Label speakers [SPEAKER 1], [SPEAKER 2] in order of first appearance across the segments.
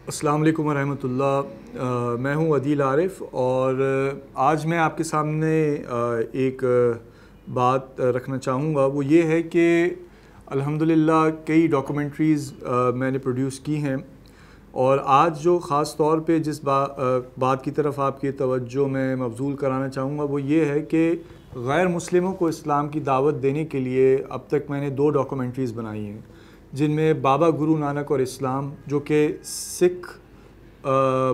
[SPEAKER 1] السلام علیکم ورحمۃ اللہ۔ میں ہوں عدیل عارف اور آج میں آپ کے سامنے ایک بات رکھنا چاہوں گا، وہ یہ ہے کہ الحمدللہ کئی ڈاکومنٹریز میں نے پروڈیوس کی ہیں، اور آج جو خاص طور پہ جس بات کی طرف آپ کی توجہ میں مبذول کرانا چاہوں گا وہ یہ ہے کہ غیر مسلموں کو اسلام کی دعوت دینے کے لیے اب تک میں نے 2 ڈاکومنٹریز بنائی ہیں، جن میں بابا گرو نانک اور اسلام، جو کہ سکھ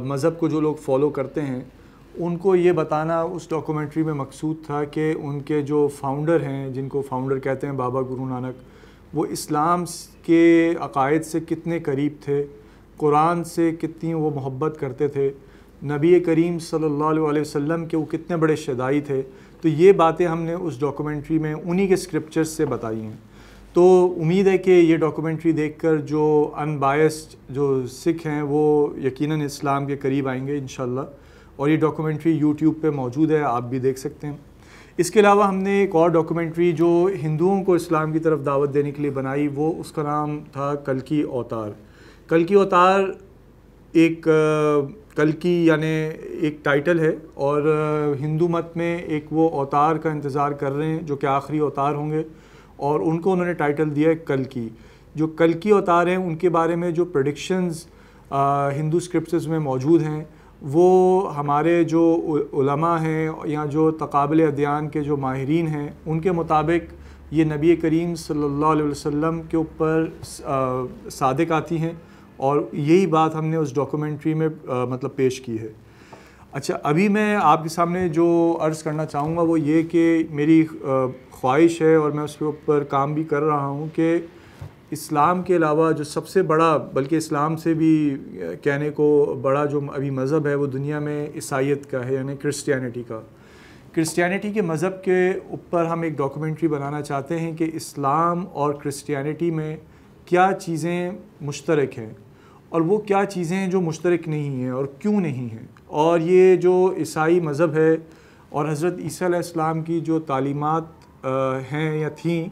[SPEAKER 1] مذہب کو جو لوگ فالو کرتے ہیں ان کو یہ بتانا اس ڈاکومنٹری میں مقصود تھا کہ ان کے جو فاؤنڈر ہیں، جن کو فاؤنڈر کہتے ہیں بابا گرو نانک، وہ اسلام کے عقائد سے کتنے قریب تھے، قرآن سے کتنی وہ محبت کرتے تھے، نبی کریم صلی اللہ علیہ وسلم کے وہ کتنے بڑے شیدائی تھے۔ تو یہ باتیں ہم نے اس ڈاکومنٹری میں انہی کے اسکرپچرز سے بتائی ہیں۔ تو امید ہے کہ یہ ڈاکومنٹری دیکھ کر جو ان بائسڈ جو سکھ ہیں وہ یقیناً اسلام کے قریب آئیں گے انشاءاللہ، اور یہ ڈاکومنٹری یوٹیوب پہ موجود ہے، آپ بھی دیکھ سکتے ہیں۔ اس کے علاوہ ہم نے ایک اور ڈاکومنٹری جو ہندوؤں کو اسلام کی طرف دعوت دینے کے لیے بنائی، وہ اس کا نام تھا کلکی اوتار۔ کلکی اوتار ایک کلکی یعنی ایک ٹائٹل ہے، اور ہندو مت میں ایک وہ اوتار کا انتظار کر رہے ہیں جو کہ آخری اوتار ہوں گے، اور ان کو انہوں نے ٹائٹل دیا ہے کلکی۔ جو کلکی اوتار ہیں ان کے بارے میں جو پریڈکشنز ہندو اسکرپچرز میں موجود ہیں، وہ ہمارے جو علماء ہیں یا جو تقابل ادیان کے جو ماہرین ہیں ان کے مطابق یہ نبی کریم صلی اللہ علیہ وسلم کے اوپر صادق آتی ہیں، اور یہی بات ہم نے اس ڈاکومنٹری میں مطلب پیش کی ہے۔ اچھا، ابھی میں آپ کے سامنے جو عرض کرنا چاہوں گا وہ یہ کہ میری خواہش ہے، اور میں اس کے اوپر کام بھی کر رہا ہوں، کہ اسلام کے علاوہ جو سب سے بڑا، بلکہ اسلام سے بھی کہنے کو بڑا جو ابھی مذہب ہے وہ دنیا میں عیسائیت کا ہے، یعنی کرسچینٹی کا۔ کرسچینٹی کے مذہب کے اوپر ہم ایک ڈاکومنٹری بنانا چاہتے ہیں کہ اسلام اور کرسچینٹی میں کیا چیزیں مشترک ہیں، اور وہ کیا چیزیں ہیں جو مشترک نہیں ہیں اور کیوں نہیں ہیں، اور یہ جو عیسائی مذہب ہے اور حضرت عیسیٰ علیہ السلام کی جو تعلیمات ہیں یا تھیں،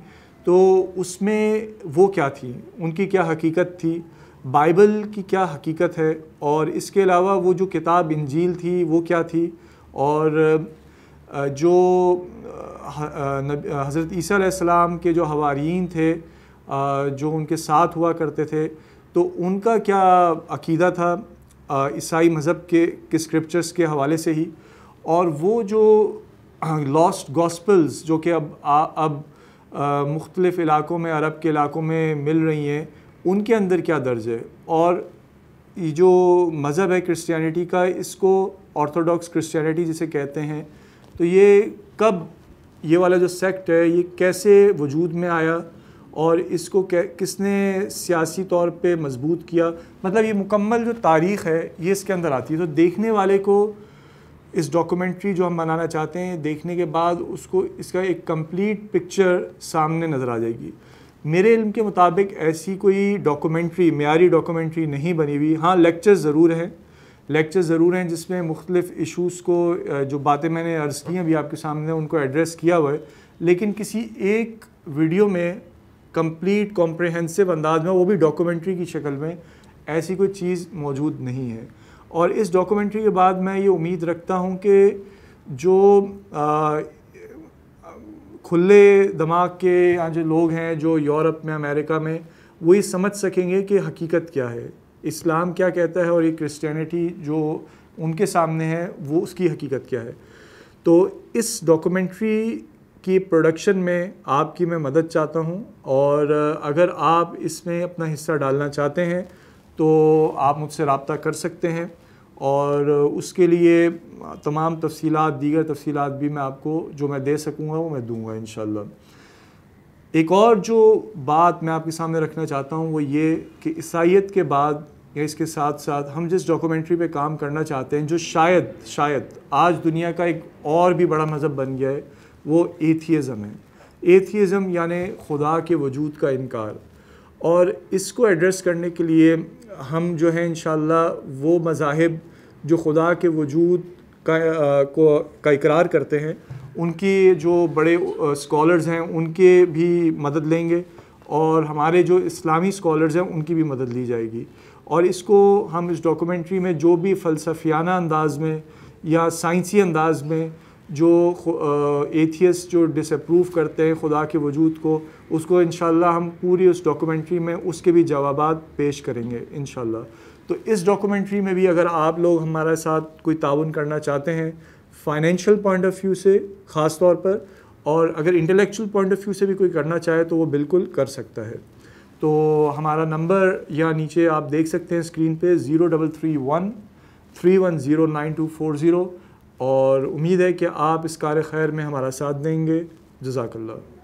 [SPEAKER 1] تو اس میں وہ کیا تھیں، ان کی کیا حقیقت تھی، بائبل کی کیا حقیقت ہے، اور اس کے علاوہ وہ جو کتاب انجیل تھی وہ کیا تھی، اور جو حضرت عیسیٰ علیہ السلام کے جو حواریین تھے جو ان کے ساتھ ہوا کرتے تھے، تو ان کا کیا عقیدہ تھا عیسائی مذہب کے اسکرپچرز کے حوالے سے ہی، اور وہ جو لاسٹ گاسپلز جو کہ اب مختلف علاقوں میں، عرب کے علاقوں میں مل رہی ہیں، ان کے اندر کیا درج ہے، اور یہ جو مذہب ہے کرسچینٹی کا، اس کو آرتھوڈاکس کرسچینٹی جسے کہتے ہیں، تو یہ کب، یہ والا جو سیکٹ ہے یہ کیسے وجود میں آیا، اور اس کو کس نے سیاسی طور پہ مضبوط کیا، مطلب یہ مکمل جو تاریخ ہے یہ اس کے اندر آتی ہے۔ تو دیکھنے والے کو اس ڈاکومنٹری جو ہم بنانا چاہتے ہیں، دیکھنے کے بعد اس کو اس کا ایک کمپلیٹ پکچر سامنے نظر آ جائے گی۔ میرے علم کے مطابق ایسی کوئی ڈاکومنٹری، معیاری ڈاکومنٹری نہیں بنی ہوئی۔ ہاں، لیکچرز ضرور ہیں جس میں مختلف ایشوز کو، جو باتیں میں نے عرض کی ہیں ابھی آپ کے سامنے، ان کو ایڈریس کیا ہوا ہے، لیکن کسی ایک ویڈیو میں کمپلیٹ کمپریہنسو انداز میں، وہ بھی ڈاکومنٹری کی شکل میں، ایسی کوئی چیز موجود نہیں ہے۔ اور اس ڈاکومنٹری کے بعد میں یہ امید رکھتا ہوں کہ جو کھلے دماغ کے جو لوگ ہیں جو یورپ میں، امریکہ میں، وہ یہ سمجھ سکیں گے کہ حقیقت کیا ہے، اسلام کیا کہتا ہے، اور یہ کرسچینٹی جو ان کے سامنے ہے وہ اس کی حقیقت کیا ہے۔ تو اس ڈاکومنٹری کی پروڈکشن میں آپ کی میں مدد چاہتا ہوں، اور اگر آپ اس میں اپنا حصہ ڈالنا چاہتے ہیں تو آپ مجھ سے رابطہ کر سکتے ہیں، اور اس کے لیے تمام تفصیلات، دیگر تفصیلات بھی میں آپ کو جو میں دے سکوں گا وہ میں دوں گا انشاءاللہ۔ ایک اور جو بات میں آپ کے سامنے رکھنا چاہتا ہوں وہ یہ کہ عیسائیت کے بعد یا اس کے ساتھ ساتھ ہم جس ڈاکومنٹری پہ کام کرنا چاہتے ہیں، جو شاید آج دنیا کا ایک اور بھی بڑا مذہب بن گیا ہے، وہ ایتھیزم ہے۔ ایتھیزم یعنی خدا کے وجود کا انکار، اور اس کو ایڈریس کرنے کے لیے ہم جو ہیں انشاءاللہ وہ مذاہب جو خدا کے وجود کا اقرار کرتے ہیں، ان کی جو بڑے اسکالرز ہیں ان کے بھی مدد لیں گے، اور ہمارے جو اسلامی اسکالرز ہیں ان کی بھی مدد لی جائے گی، اور اس کو ہم اس ڈاکومنٹری میں جو بھی فلسفیانہ انداز میں یا سائنسی انداز میں جو ایتھیسٹ جو ڈس اپروو کرتے ہیں خدا کے وجود کو، اس کو انشاءاللہ ہم پوری اس ڈاکومنٹری میں اس کے بھی جوابات پیش کریں گے انشاءاللہ۔ تو اس ڈاکومنٹری میں بھی اگر آپ لوگ ہمارے ساتھ کوئی تعاون کرنا چاہتے ہیں فائنینشیل پوائنٹ آف ویو سے خاص طور پر، اور اگر انٹلیکچوئل پوائنٹ آف ویو سے بھی کوئی کرنا چاہے تو وہ بالکل کر سکتا ہے۔ تو ہمارا نمبر یا نیچے آپ دیکھ سکتے ہیں اسکرین پہ 0331310924، اور امید ہے کہ آپ اس کار خیر میں ہمارا ساتھ دیں گے۔ جزاک اللہ۔